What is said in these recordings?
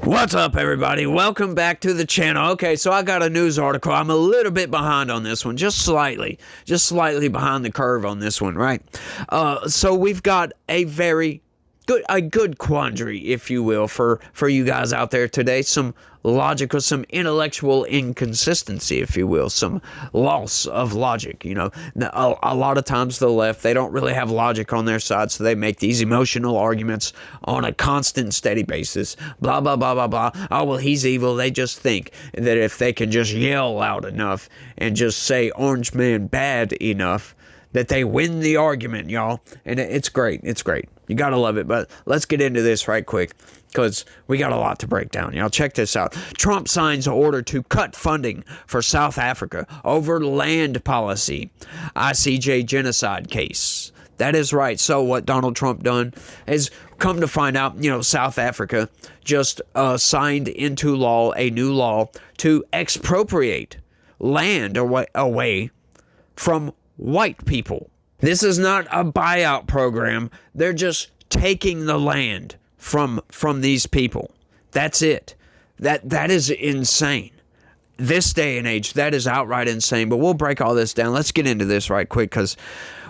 What's up, everybody? Welcome back to the channel. Okay, so I got a news article. I'm a little bit behind on this one, just slightly behind the curve on this one, right? So we've got a very good quandary, if you will, for you guys out there today. Some logical, some intellectual inconsistency, if you will, some loss of logic. You know, a lot of times the left, they don't really have logic on their side, so they make these emotional arguments on a constant, steady basis. Blah, blah, blah, blah, blah. Oh, well, he's evil. They just think that if they can just yell loud enough and just say Orange Man bad enough, that they win the argument, y'all. And it's great. It's great. You gotta love it. But let's get into this right quick, because we got a lot to break down. Y'all, check this out. Trump signs order to cut funding for South Africa over land policy. ICJ genocide case. That is right. So what Donald Trump done is, come to find out, South Africa just signed into law a new law to expropriate land away from white people. This is not a buyout program. They're just taking the land from these people. That's it. That is insane. This day and age, that is outright insane. But we'll break all this down. Let's get into this right quick, because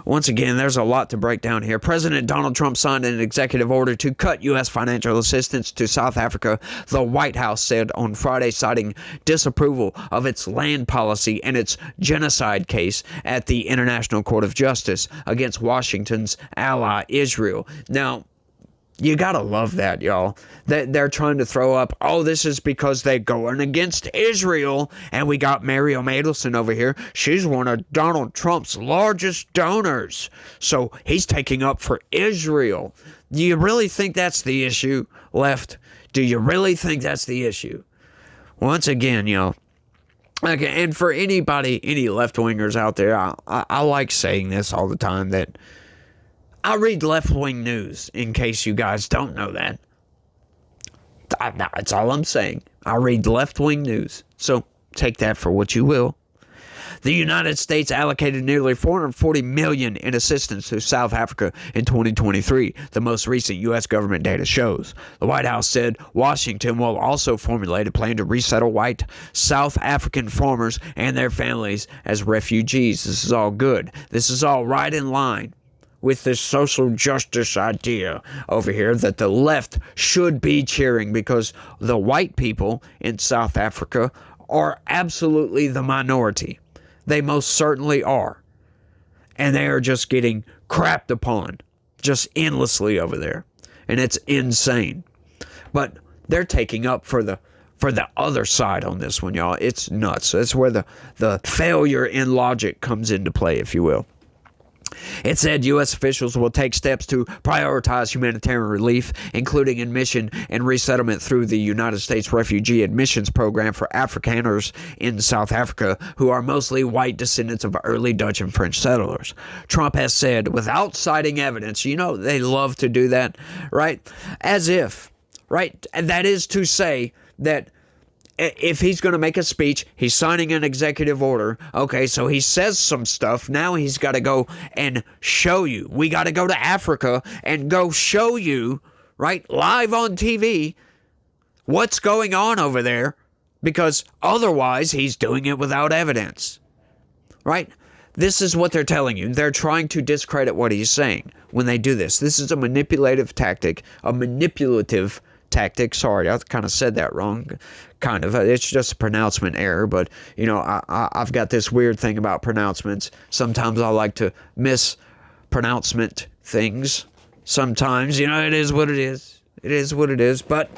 once again, there's a lot to break down here. President Donald Trump signed an executive order to cut U.S. financial assistance to South Africa, the White House said on Friday, citing disapproval of its land policy and its genocide case at the International Court of Justice against Washington's ally, Israel. Now, you gotta love that, y'all. They're trying to throw up, oh, this is because they're going against Israel. And we got Mariam Adelson over here. She's one of Donald Trump's largest donors. So he's taking up for Israel. Do you really think that's the issue, left? Do you really think that's the issue? Once again, y'all. Okay, and for anybody, any left-wingers out there, I like saying this all the time, that I read left-wing news, in case you guys don't know that. That's all I'm saying. I read left-wing news. So take that for what you will. The United States allocated nearly $440 million in assistance to South Africa in 2023, the most recent U.S. government data shows. The White House said Washington will also formulate a plan to resettle white South African farmers and their families as refugees. This is all good. This is all right in line with this social justice idea over here that the left should be cheering, because the white people in South Africa are absolutely the minority. They most certainly are. And they are just getting crapped upon just endlessly over there. And it's insane. But they're taking up for the other side on this one, y'all. It's nuts. That's where the failure in logic comes into play, if you will. It said U.S. officials will take steps to prioritize humanitarian relief, including admission and resettlement through the United States Refugee Admissions Program for Afrikaners in South Africa, who are mostly white descendants of early Dutch and French settlers. Trump has said, without citing evidence, they love to do that, right? As if, right? That is to say that if he's going to make a speech, he's signing an executive order. Okay, so he says some stuff. Now he's got to go and show you. We got to go to Africa and go show you, right, live on TV, what's going on over there, because otherwise he's doing it without evidence, right? This is what they're telling you. They're trying to discredit what he's saying when they do this. This is a manipulative tactic, Sorry, I kind of said that wrong. Kind of. It's just a pronouncement error. But, I've got this weird thing about pronouncements. Sometimes I like to mispronouncement things. Sometimes, it is what it is. It is what it is. But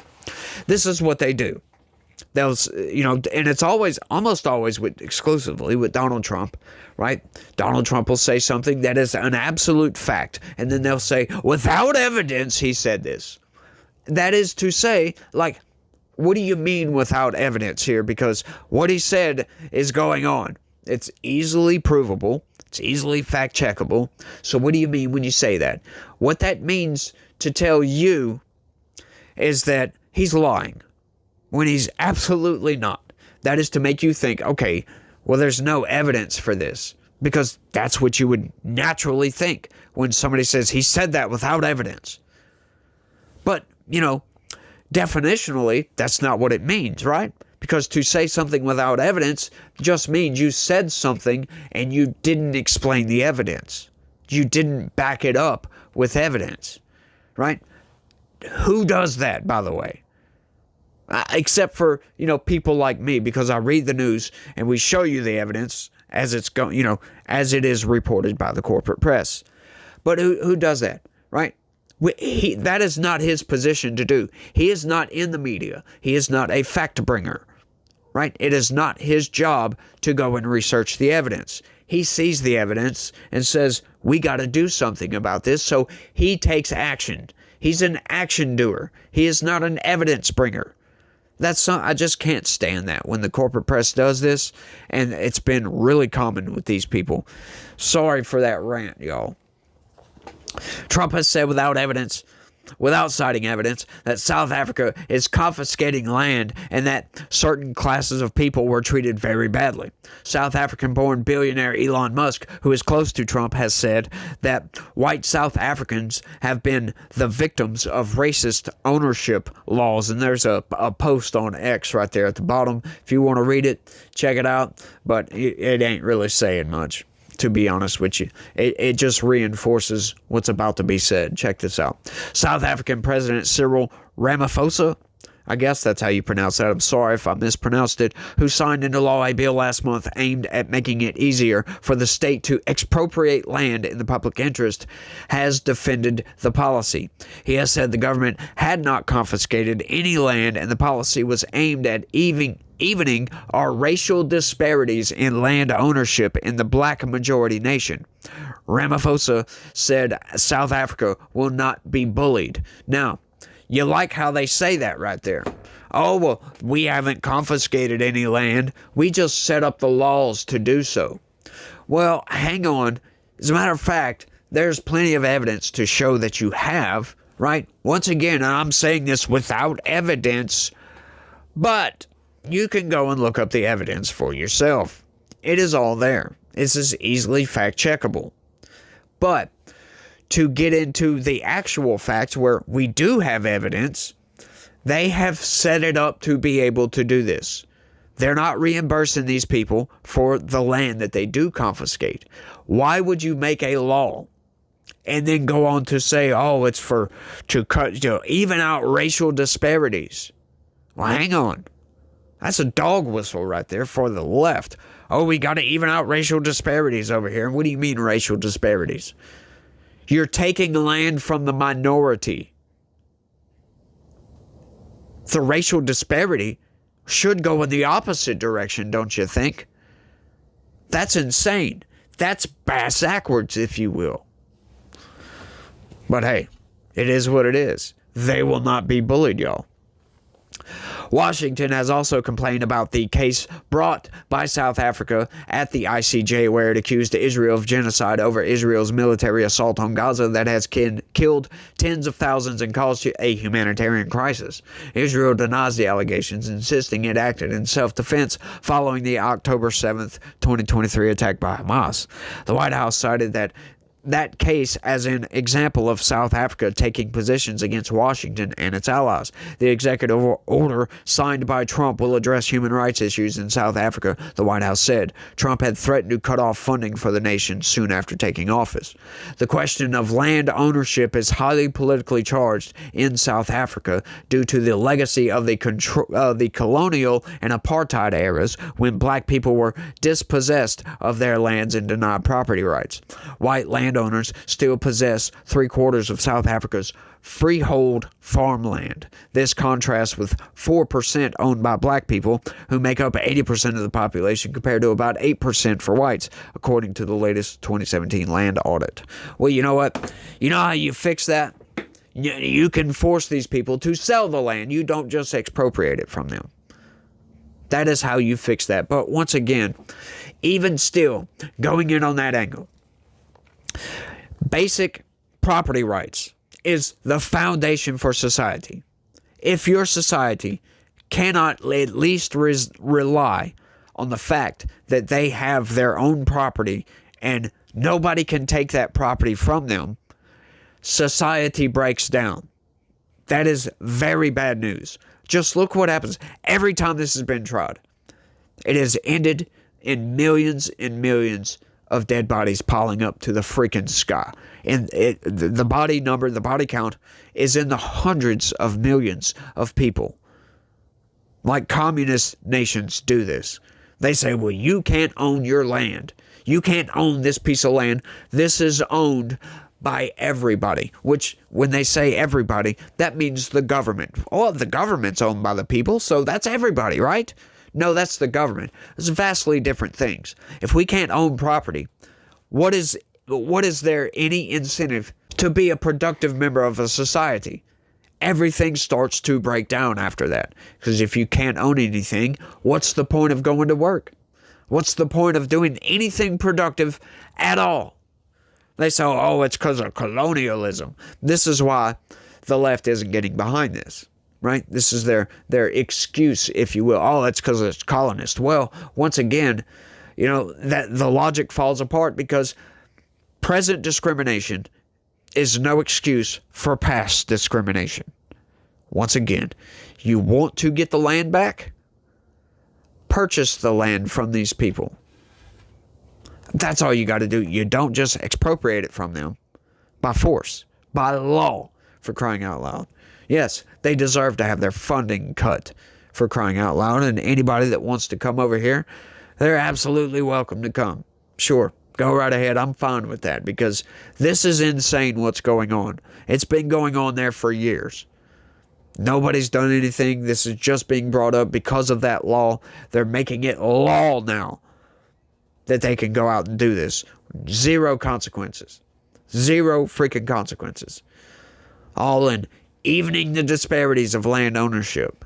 this is what they do. They'll, and it's almost always exclusively with Donald Trump, right? Donald Trump will say something that is an absolute fact. And then they'll say, without evidence, he said this. That is to say, like, what do you mean without evidence here? Because what he said is going on. It's easily provable. It's easily fact-checkable. So what do you mean when you say that? What that means to tell you is that he's lying when he's absolutely not. That is to make you think, okay, well, there's no evidence for this, because that's what you would naturally think when somebody says he said that without evidence. But, definitionally, that's not what it means, right? Because to say something without evidence just means you said something and you didn't explain the evidence. You didn't back it up with evidence, right? Who does that, by the way? Except for, people like me, because I read the news and we show you the evidence as it's going, as it is reported by the corporate press. But who does that, right? That is not his position to do. He is not in the media. He is not a fact bringer, right? It is not his job to go and research the evidence. He sees the evidence and says, we got to do something about this. So he takes action. He's an action doer. He is not an evidence bringer. I just can't stand that when the corporate press does this, and it's been really common with these people. Sorry for that rant, y'all. Trump has said without citing evidence, that South Africa is confiscating land and that certain classes of people were treated very badly. South African-born billionaire Elon Musk, who is close to Trump, has said that white South Africans have been the victims of racist ownership laws. And there's a post on X right there at the bottom. If you want to read it, check it out. But it ain't really saying much, to be honest with you. It just reinforces what's about to be said. Check this out. South African President Cyril Ramaphosa, I guess that's how you pronounce that. I'm sorry if I mispronounced it. Who signed into law a bill last month aimed at making it easier for the state to expropriate land in the public interest, has defended the policy. He has said the government had not confiscated any land and the policy was aimed at evening our racial disparities in land ownership in the black majority nation. Ramaphosa said South Africa will not be bullied. Now, you like how they say that right there. Oh, well, we haven't confiscated any land. We just set up the laws to do so. Well, hang on. As a matter of fact, there's plenty of evidence to show that you have, right? Once again, I'm saying this without evidence, but you can go and look up the evidence for yourself. It is all there. This is easily fact-checkable. But to get into the actual facts where we do have evidence, they have set it up to be able to do this. They're not reimbursing these people for the land that they do confiscate. Why would you make a law and then go on to say, oh, it's to even out racial disparities? Well, hang on. That's a dog whistle right there for the left. Oh, we got to even out racial disparities over here. What do you mean racial disparities? You're taking land from the minority. The racial disparity should go in the opposite direction, don't you think? That's insane. That's bass-ackwards, if you will. But hey, it is what it is. They will not be bullied, y'all. Washington has also complained about the case brought by South Africa at the ICJ, where it accused Israel of genocide over Israel's military assault on Gaza that has killed tens of thousands and caused a humanitarian crisis. Israel denies the allegations, insisting it acted in self-defense following the October 7th, 2023 attack by Hamas. The White House cited that case as an example of South Africa taking positions against Washington and its allies. The executive order signed by Trump will address human rights issues in South Africa, the White House said. Trump had threatened to cut off funding for the nation soon after taking office. The question of land ownership is highly politically charged in South Africa due to the legacy of the colonial and apartheid eras, when black people were dispossessed of their lands and denied property rights. White landowners still possess 3/4 of South Africa's freehold farmland. This contrasts with 4% owned by black people, who make up 80% of the population, compared to about 8% for whites, according to the latest 2017 land audit. Well, you know what? You know how you fix that? You can force these people to sell the land. You don't just expropriate it from them. That is how you fix that. But once again, even still, going in on that angle, basic property rights is the foundation for society. If your society cannot at least rely on the fact that they have their own property and nobody can take that property from them, society breaks down. That is very bad news. Just look what happens every time this has been tried. It has ended in millions and millions of dead bodies piling up to the freaking sky. And the body number, the body count is in the hundreds of millions of people. Like communist nations do this. They say, well, you can't own your land. You can't own this piece of land. This is owned by everybody, which when they say everybody, that means the government. Oh, the government's owned by the people, so that's everybody, right? No, that's the government. It's vastly different things. If we can't own property, what is there any incentive to be a productive member of a society? Everything starts to break down after that. Because if you can't own anything, what's the point of going to work? What's the point of doing anything productive at all? They say, oh, it's because of colonialism. This is why the left isn't getting behind this, right? This is their excuse, if you will. Oh, it's because it's colonist. Well, once again, that the logic falls apart because present discrimination is no excuse for past discrimination. Once again, you want to get the land back? Purchase the land from these people. That's all you got to do. You don't just expropriate it from them by force, by law, for crying out loud. Yes, they deserve to have their funding cut, for crying out loud, and anybody that wants to come over here, they're absolutely welcome to come. Sure, go right ahead. I'm fine with that because this is insane what's going on. It's been going on there for years. Nobody's done anything. This is just being brought up because of that law. They're making it law now that they can go out and do this. Zero consequences. Zero freaking consequences. All in evening the disparities of land ownership.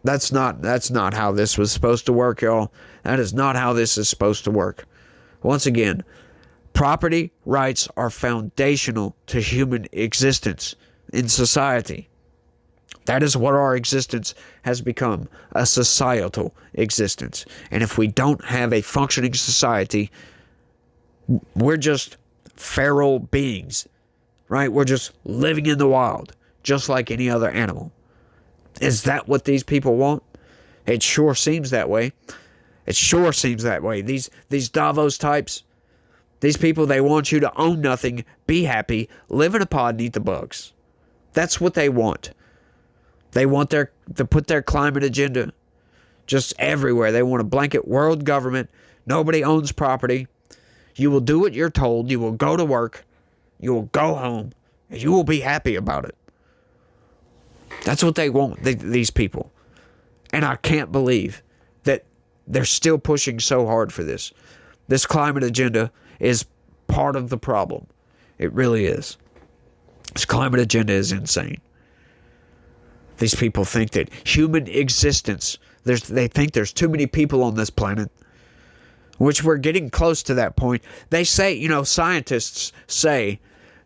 That's not how this was supposed to work, y'all. That is not how this is supposed to work. Once again, property rights are foundational to human existence in society. That is what our existence has become, a societal existence. And if we don't have a functioning society, we're just feral beings, right? We're just living in the wild, just like any other animal. Is that what these people want? It sure seems that way. It sure seems that way. These Davos types, these people, they want you to own nothing, be happy, live in a pod and eat the bugs. That's what they want. They want to put their climate agenda just everywhere. They want a blanket world government. Nobody owns property. You will do what you're told. You will go to work. You will go home. And you will be happy about it. That's what they want, these people. And I can't believe that they're still pushing so hard for this. This climate agenda is part of the problem. It really is. This climate agenda is insane. These people think that human existence, they think there's too many people on this planet, which we're getting close to that point. They say, scientists say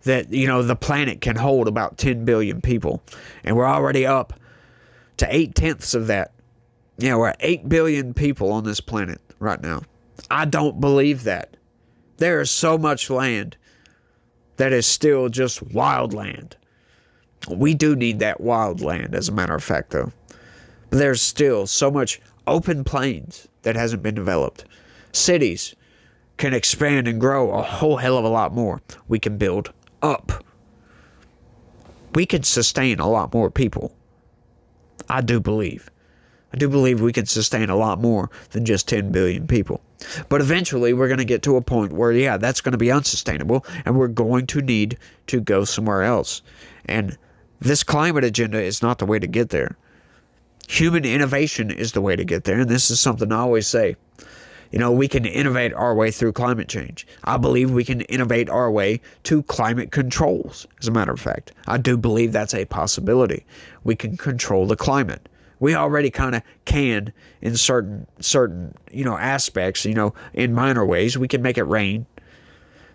that, the planet can hold about 10 billion people. And we're already up to 8/10 of that. We're at 8 billion people on this planet right now. I don't believe that. There is so much land that is still just wild land. We do need that wild land, as a matter of fact, though. But there's still so much open plains that hasn't been developed. Cities can expand and grow a whole hell of a lot more. We can build up. We can sustain a lot more people. I do believe we can sustain a lot more than just 10 billion people. But eventually we're going to get to a point where, that's going to be unsustainable and we're going to need to go somewhere else. And this climate agenda is not the way to get there. Human innovation is the way to get there. And this is something I always say. We can innovate our way through climate change. I believe we can innovate our way to climate controls, as a matter of fact. I do believe that's a possibility. We can control the climate. We already kind of can in certain aspects, in minor ways. We can make it rain,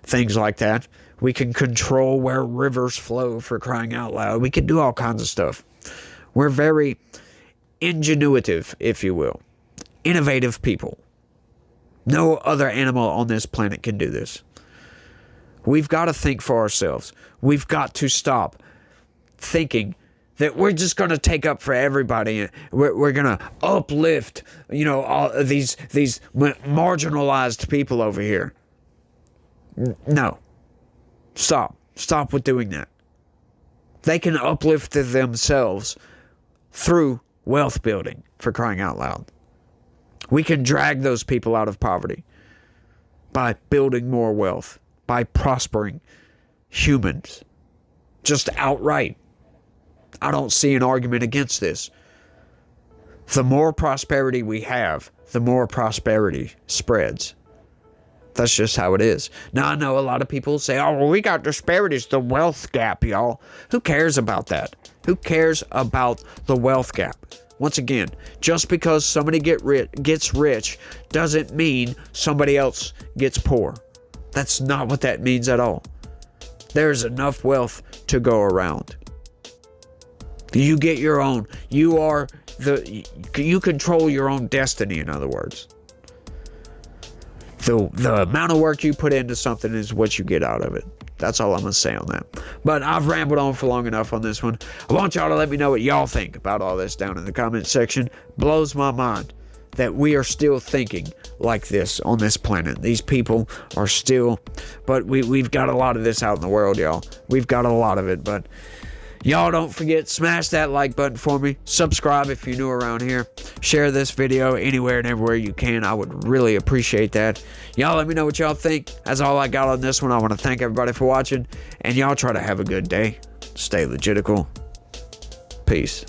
things like that. We can control where rivers flow, for crying out loud. We can do all kinds of stuff. We're very ingenuitive, if you will. Innovative people. No other animal on this planet can do this. We've got to think for ourselves. We've got to stop thinking that we're just going to take up for everybody. We're going to uplift, all of these marginalized people over here. No. Stop with doing that. They can uplift themselves through wealth building, for crying out loud. We can drag those people out of poverty by building more wealth, by prospering humans, just outright. I don't see an argument against this. The more prosperity we have, the more prosperity spreads. That's just how it is. Now, I know a lot of people say, oh, well, we got disparities, the wealth gap, y'all. Who cares about that? Who cares about the wealth gap? Once again, just because somebody gets rich doesn't mean somebody else gets poor. That's not what that means at all. There's enough wealth to go around. You get your own. You control your own destiny, in other words. The amount of work you put into something is what you get out of it. That's all I'm going to say on that. But I've rambled on for long enough on this one. I want y'all to let me know what y'all think about all this down in the comment section. Blows my mind that we are still thinking like this on this planet. These people are still... But we've got a lot of this out in the world, y'all. We've got a lot of it, but... Y'all don't forget, smash that like button for me. Subscribe if you're new around here. Share this video anywhere and everywhere you can. I would really appreciate that. Y'all let me know what y'all think. That's all I got on this one. I want to thank everybody for watching. And y'all try to have a good day. Stay legitical. Peace.